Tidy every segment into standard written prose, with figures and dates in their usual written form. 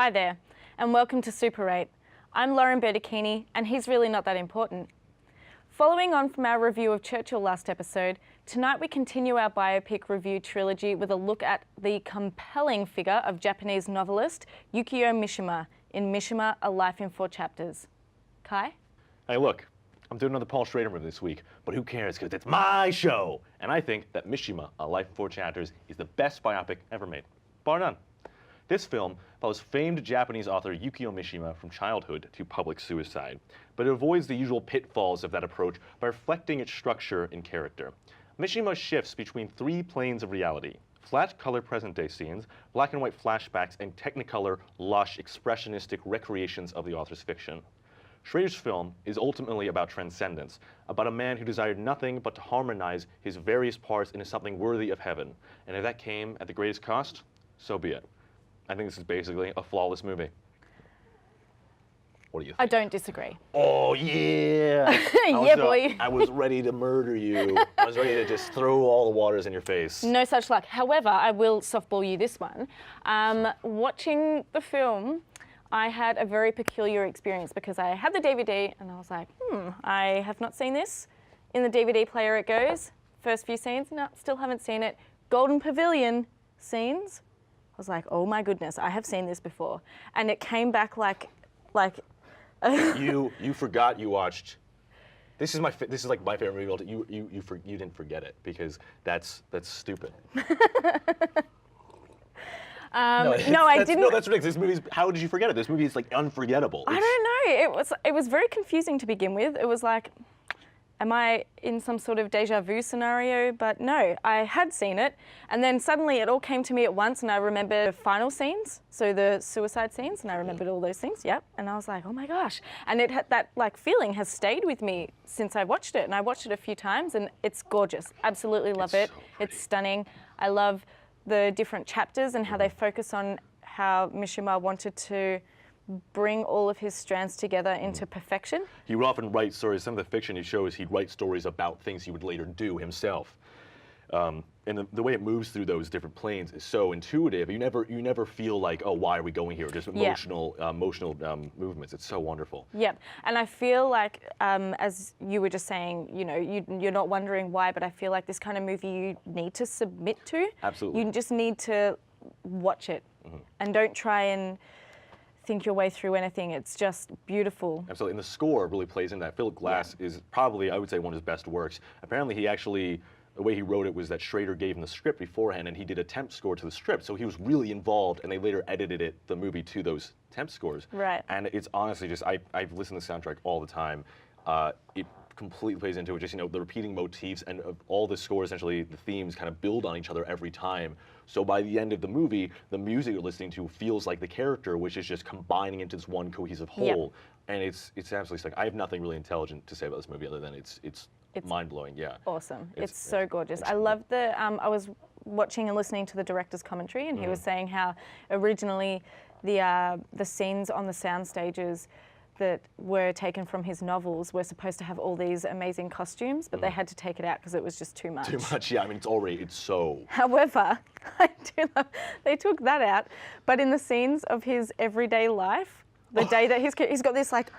Hi there, and welcome to Super 8. I'm Lauren Bertocchini, and he's really not that important. Following on from our review of Churchill last episode, tonight we continue our biopic review trilogy with a look at the compelling figure of Japanese novelist Yukio Mishima in Mishima, A Life in 4 Chapters. Kai? Hey, look, I'm doing another Paul Schrader movie this week, but who cares, because it's my show! And I think that Mishima, A Life in 4 Chapters is the best biopic ever made, bar none. This film follows famed Japanese author Yukio Mishima from childhood to public suicide, but it avoids the usual pitfalls of that approach by reflecting its structure and character. Mishima shifts between 3 planes of reality: flat color present-day scenes, black and white flashbacks, and technicolor, lush, expressionistic recreations of the author's fiction. Schrader's film is ultimately about transcendence, about a man who desired nothing but to harmonize his various parts into something worthy of heaven. And if that came at the greatest cost, so be it. I think this is basically a flawless movie. What do you think? I don't disagree. Oh, yeah! Boy. I was ready to murder you. I was ready to just throw all the waters in your face. No such luck. However, I will softball you this one. Watching the film, I had a very peculiar experience because I had the DVD and I was like, I have not seen this. In the DVD player it goes. First few scenes, no, still haven't seen it. Golden Pavilion scenes. I was like, oh my goodness, I have seen this before. And it came back like You forgot you watched. This is like my favorite movie. You didn't forget it because that's stupid. No, I didn't. No, that's ridiculous. This movie's. How did you forget it? This movie is like unforgettable. I don't know. It was very confusing to begin with. It was like, am I in some sort of deja vu scenario? But no, I had seen it, and then suddenly it all came to me at once, and I remembered the final scenes, so the suicide scenes, and I remembered all those things. Yep, and I was like, oh my gosh, and it had that like feeling has stayed with me since I watched it, and I watched it a few times, and it's gorgeous. Absolutely love it. It's stunning. I love the different chapters and how they focus on how Mishima wanted to bring all of his strands together into perfection. He would often write stories. Some of the fiction he shows, he'd write stories about things he would later do himself. And the way it moves through those different planes is so intuitive. You never feel like, oh, why are we going here? Just emotional movements. It's so wonderful. Yep, and I feel like, as you were just saying, you know, you're not wondering why, but I feel like this kind of movie you need to submit to. Absolutely. You just need to watch it, and don't try and think your way through anything. It's just beautiful. Absolutely, and the score really plays in that. Philip Glass is probably, I would say, one of his best works. Apparently, he actually, the way he wrote it was that Schrader gave him the script beforehand, and he did a temp score to the script, so he was really involved, and they later edited the movie to those temp scores. Right. And it's honestly just, I've listened to the soundtrack all the time. It completely plays into it, just, you know, the repeating motifs and all the scores, essentially, the themes kind of build on each other every time. So by the end of the movie, the music you're listening to feels like the character, which is just combining into this one cohesive whole. And it's absolutely like, I have nothing really intelligent to say about this movie other than it's mind-blowing, yeah. Awesome. It's so gorgeous. I love the, I was watching and listening to the director's commentary, and he was saying how originally the scenes on the sound stages that were taken from his novels were supposed to have all these amazing costumes, but they had to take it out because it was just too much. Too much, yeah. I mean, it's so. However, I do love, they took that out, but in the scenes of his everyday life, the day that he's got this like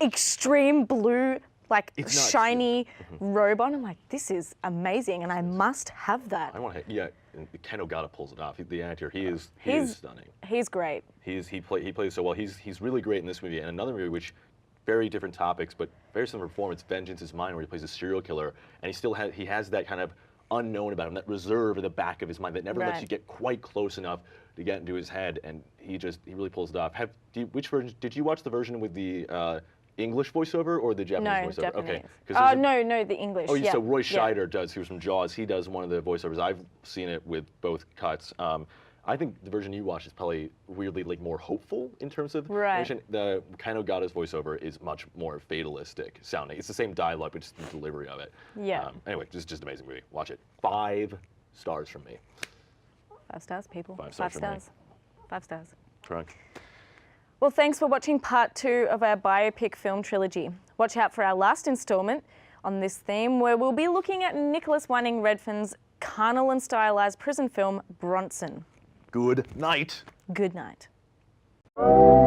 extreme blue, like shiny robe on, I'm like, this is amazing, and I must have that. I want to, yeah. And Ken Ogata pulls it off. The actor, he is stunning. He's great. He plays so well. He's really great in this movie and another movie which, very different topics but very similar performance, Vengeance Is Mine, where he plays a serial killer, and he has that kind of unknown about him, that reserve in the back of his mind that never lets you get quite close enough to get into his head, and he really pulls it off. Which version did you watch? The version with the English voiceover or the Japanese voiceover? Japanese. Okay. No, the English. Oh, so Roy Scheider does. He was from Jaws. He does one of the voiceovers. I've seen it with both cuts. I think the version you watched is probably weirdly like more hopeful in terms of narration. The Ken Ogata's voiceover is much more fatalistic sounding. It's the same dialogue, but just the delivery of it. Yeah. Anyway, just an amazing movie. Watch it. 5 stars from me. 5 stars, people. 5 stars. 5 stars. 5 stars. Trunk. Well, thanks for watching part 2 of our biopic film trilogy. Watch out for our last installment on this theme, where we'll be looking at Nicholas Winding Refn's carnal and stylized prison film, Bronson. Good night. Good night. Bye.